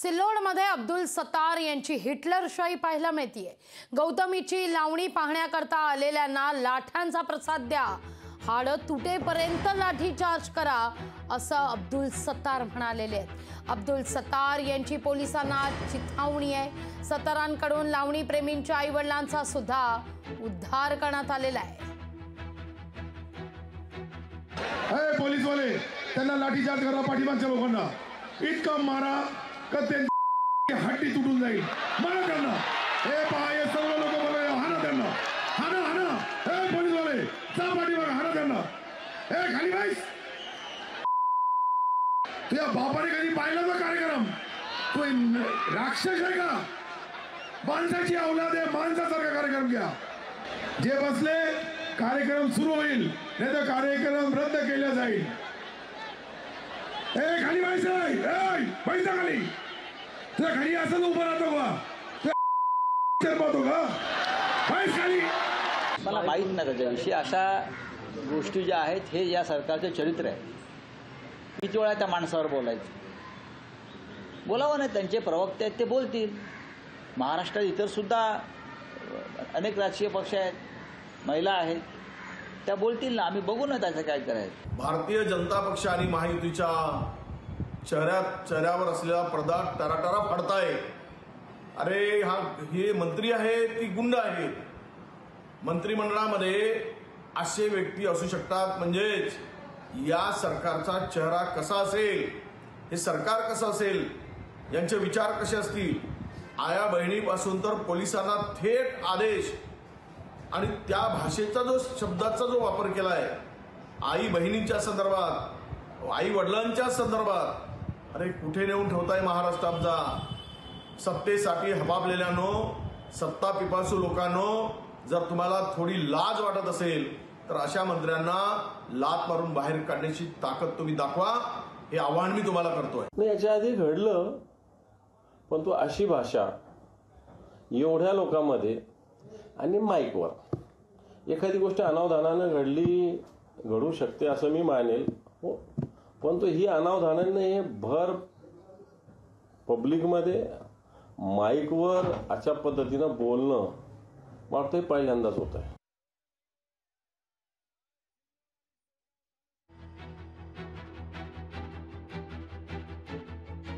सिल्लोडमध्ये अब्दुल सत्तार यांची हिटलरशाही पाहायला मिळते। गौतमीची लावणी पाहण्याकरता आलेल्यांना लाठ्यांचा प्रसाद द्या, हाड तुटेपर्यंत लाठीचार्ज करा असं अब्दुल सत्तार म्हणालेले आहेत। अब्दुल सत्तार यांची पोलिसांना चिथावणी आहे। सत्तारांकडून लावणी प्रेमींच्या आईवडिलांचा सुद्धा उद्धार करण्यात आलेला आहे। पोलीसवाले त्यांना लाठीचार्ज करा, पाठीमागच्या लोकांना इतका मारा का त्यांची हड्डी तुटून जाईल, मारा त्यांना। हे पहा, हे सर्व लोक बोलले, हाना त्यांना, हाना हाना। हे पोलीसवाले जा पाठीमागे, हाना त्यांना। हे खाली बाईस, तुझ्या बापाने कधी पाहिला का कार्यक्रम? तू राक्षस आहे का? माणसाची औलाद आहे, माणसासारखा कार्यक्रम घ्या। जे बसले कार्यक्रम सुरू होईल, नाही तर कार्यक्रम रद्द केला जाईल। खाली व्हायचं, खाली तुला खाली असं उभं राहतो का? खाली मला माहीत नाही त्याच्याविषयी। अशा गोष्टी ज्या आहेत हे या सरकारचे चरित्र आहे। किती वेळा त्या माणसावर बोलायचं? बोलावं नाही, त्यांचे प्रवक्ते आहेत ते बोलतील। महाराष्ट्रात इतर सुद्धा अनेक राजकीय पक्ष आहेत, महिला आहेत, त्या बोलतील ना, आम्ही बघू ना त्याचं काय करायचं। भारतीय जनता पक्ष आणि महायुतीच्या चेहऱ्यावर असलेला पडदा टराटरा फाडताय। अरे हे मंत्री आहेत की गुंड आहेत? मंत्रिमंडळामध्ये असे व्यक्ती असू शकतात, म्हणजेच या सरकारचा चेहरा कसा असेल, हे सरकार कसं असेल, यांचे विचार कसे असतील। आया बहिणीपासून तर पोलिसांना थेट आदेश आणि त्या भाषेचा जो शब्दाचा जो वापर केलाय, आई बहिणींच्या संदर्भात, आई वडिलांच्या संदर्भात, अरे कुठे नेऊन ठेवताय महाराष्ट्राचा? सत्तेसाठी हबाबलेल्यानो, सत्ता पिपासू लोकांनो, जर तुम्हाला थोडी लाज वाटत असेल तर अशा मंत्र्यांना लात मारून बाहेर काढण्याची ताकद तुम्ही दाखवा, हे आव्हान मी तुम्हाला करतोय। नाही, याच्या आधी घडलं, पण तो अशी भाषा एवढ्या लोकांमध्ये आणि माईकवर एखादी गोष्ट अनावधानानं घडू शकते असं मी मानेल, हो, पण तो ही अनावधानानं हे भर पब्लिकमध्ये माईकवर अशा पद्धतीनं बोलणं वाटतंय पहिल्यांदाच होत आहे।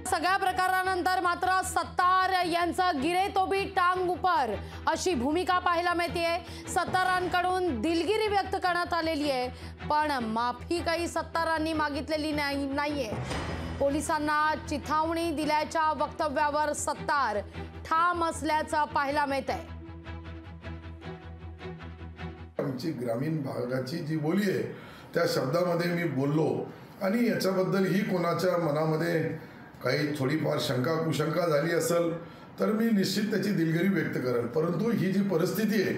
सगळ्या प्रकारानंतर मात्र सत्तार यांचं गिरे तो भी टांग ऊपर अशी भूमिका पाहायला मिळते। सत्तारांकडून दिलगिरी व्यक्त करण्यात आलेली आहे, पण माफी काही सत्तारांनी मागितलेली नाहीये। पोलिसांना चिथावणी दिल्याच्या वक्तव्यावर सत्तार ठाम असल्याचं पाहायला मिळतंय। आमची ग्रामीण भागाची जी बोली आहे त्या शब्दामध्ये मी बोललो आणि याच्याबद्दल ही कोणाच्या मनामध्ये काही थोडीफार शंका कुशंका झाली असेल तर मी निश्चित त्याची दिलगिरी व्यक्त करेन। परंतु ही जी परिस्थिती आहे,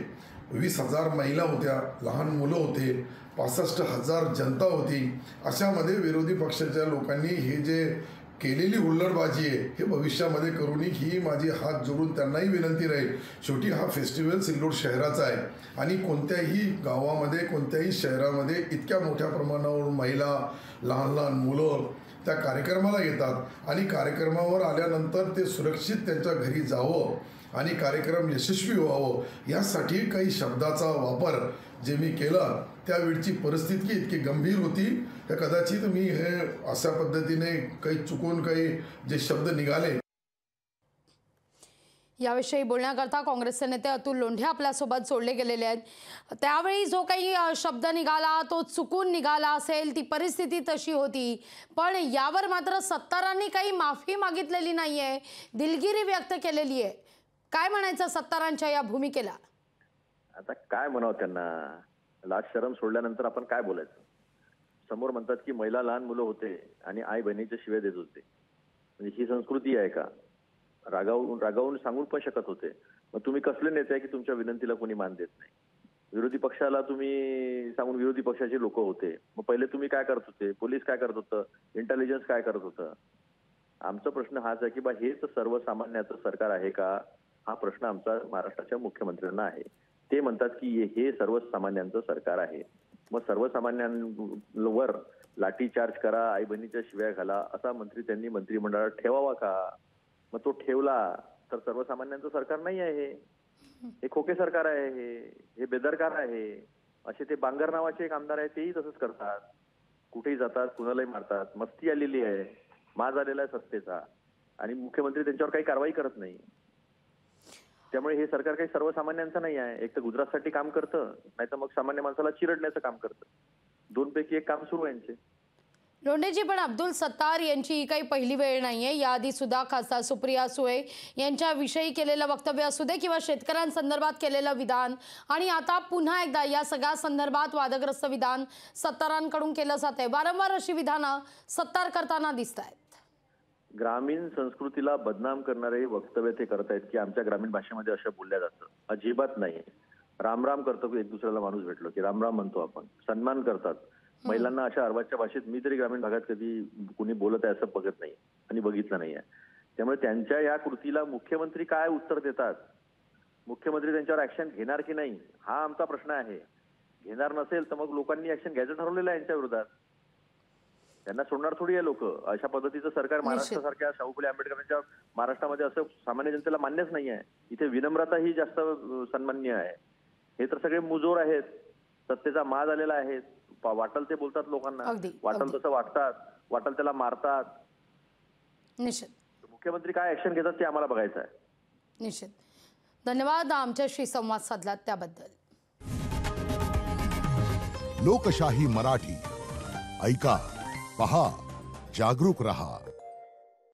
20,000 महिला होत्या, लहान मुलं होते, 65,000 जनता होती, अशामध्ये विरोधी पक्षाच्या लोकांनी हे जे केलेली हुल्लडबाजी आहे हे भविष्यामध्ये करू नये, ही माझी हात जोडून त्यांनाही विनंती राहील। शेवटी हा फेस्टिवल सिल्लोड शहराचा आहे आणि कोणत्याही गावामध्ये, कोणत्याही शहरामध्ये इतक्या मोठ्या प्रमाणावर महिला, लहान लहान मुलं त्या कार्यक्रमाला येतात आणि कार्यक्रमावर आल्यानंतर ते सुरक्षित त्यांच्या घरी जावं आणि कार्यक्रम यशस्वी व्हावं, यासाठी काही शब्दाचा वापर जे मी केला त्यावेळची परिस्थिती इतकी गंभीर होती तर कदाचित मी हे अशा पद्धतीने काही चुकून काही जे शब्द निघाले। याविषयी बोलण्याकरता काँग्रेसचे नेते अतुल लोंढे आपल्यासोबत जोडले गेलेले आहेत। त्यावेळी जो काही शब्द निघाला तो चुकून निघाला असेल, ती परिस्थिती तशी होती, पण यावर मात्र सत्तारांनी काही माफी मागितलेली नाहीये, दिलगिरी व्यक्त केलेली आहे। काय म्हणायचं सत्तारांच्या या भूमिकेला? आता काय म्हणावं त्यांना? लाज शरम सोडल्यानंतर आपण काय बोलायचं? समोर म्हणतात की महिला, लहान मुलं होते आणि आई बहिणीचे शिवे देत होते, म्हणजे ही संस्कृती आहे का? रागावून सांगून पण शकत होते। मग तुम्ही कसले नेते आहे की तुमच्या विनंतीला कोणी मान देत नाही? विरोधी पक्षाला तुम्ही सांगून विरोधी पक्षाचे लोक होते, मग पहिले तुम्ही काय करत होते? पोलीस काय करत होतं? इंटेलिजन्स काय करत होतं? आमचा प्रश्न हाच आहे की बा हेच सर्वसामान्याचं सरकार आहे का? हा प्रश्न आमचा महाराष्ट्राच्या मुख्यमंत्र्यांना आहे। ते म्हणतात की हे सर्वसामान्यांचं सरकार आहे, मग सर्वसामान्यांवर लाठीचार्ज करा, आई बहिणीच्या शिव्या घाला असा मंत्री त्यांनी मंत्रिमंडळात ठेवावा का? मग तो ठेवला तर सर्वसामान्यांचं सरकार नाही आहे हे खोके सरकार आहे हे बेदरकार आहे. असे ते बांगर नावाचे एक आमदार आहेत, तेही तसंच करतात. कुठेही जातात, कुणालाही मारतात. मस्ती आलेली आहे, माज आलेला आहे सत्तेचा, आणि मुख्यमंत्री त्यांच्यावर काही कारवाई करत नाही. त्यामुळे हे सरकार काही सर्वसामान्यांचं नाही आहे. एक तर गुजरातसाठी काम करतं, नाही तर मग सामान्य माणसाला चिरडण्याचं काम करतं. दोनपैकी एक काम सुरू आहे यांचे. लोंढेजी, पण अब्दुल सत्तार यांची ही काही पहिली वेळ नाहीये. याआधी सुद्धा खासदार सुप्रिया सुळे यांच्याविषयी केलेलं वक्तव्य असू दे किंवा शेतकऱ्यांसंदर्भात केलेलं विधान, आणि आता पुन्हा एकदा या सगळ्या संदर्भात वादग्रस्त विधान सत्तारांकडून केलं जातंय. वारंवार अशी विधानं सत्तार करताना दिसत आहेत. ग्रामीण संस्कृतीला बदनाम करणारे वक्तव्य ते करतायत की आमच्या ग्रामीण भाषेमध्ये असं बोलल्या जातं. अजिबात नाही. राम राम करतो की एक दुसऱ्याला माणूस भेटलो की राम राम म्हणतो आपण. सन्मान करतात महिलांना. अशा अर्वाच्या भाषेत मी तरी ग्रामीण भागात कधी कुणी बोलत आहे असं बघत नाही आणि बघितलं नाहीये. त्यामुळे त्यांच्या या कृतीला मुख्यमंत्री काय उत्तर देतात, मुख्यमंत्री त्यांच्यावर ऍक्शन घेणार की नाही, हा आमचा प्रश्न आहे. घेणार नसेल तर मग लोकांनी ऍक्शन घ्यायचं ठरवलेलं आहे यांच्या विरोधात. त्यांना सोडणार थोडी आहे लोक. अशा पद्धतीचं सरकार महाराष्ट्रासारख्या शाहू फुले आंबेडकरांच्या महाराष्ट्रामध्ये असं सामान्य जनतेला मान्यच नाही आहे. इथे विनम्रता ही जास्त सन्माननीय आहे. हे तर सगळे मुजोर आहेत, सत्तेचा माज आलेला आहे. वाटल ते बोलतात लोकांना, वाटल तसं वागतात, वाटल त्याला मारतात. निश्चित मुख्यमंत्री काय ऍक्शन घेतात ते आम्हाला बघायचं आहे. निश्चित. धन्यवाद आमच्याशी संवाद साधलात त्याबद्दल. लोकशाही मराठी ऐका, पहा, जागरूक रहा.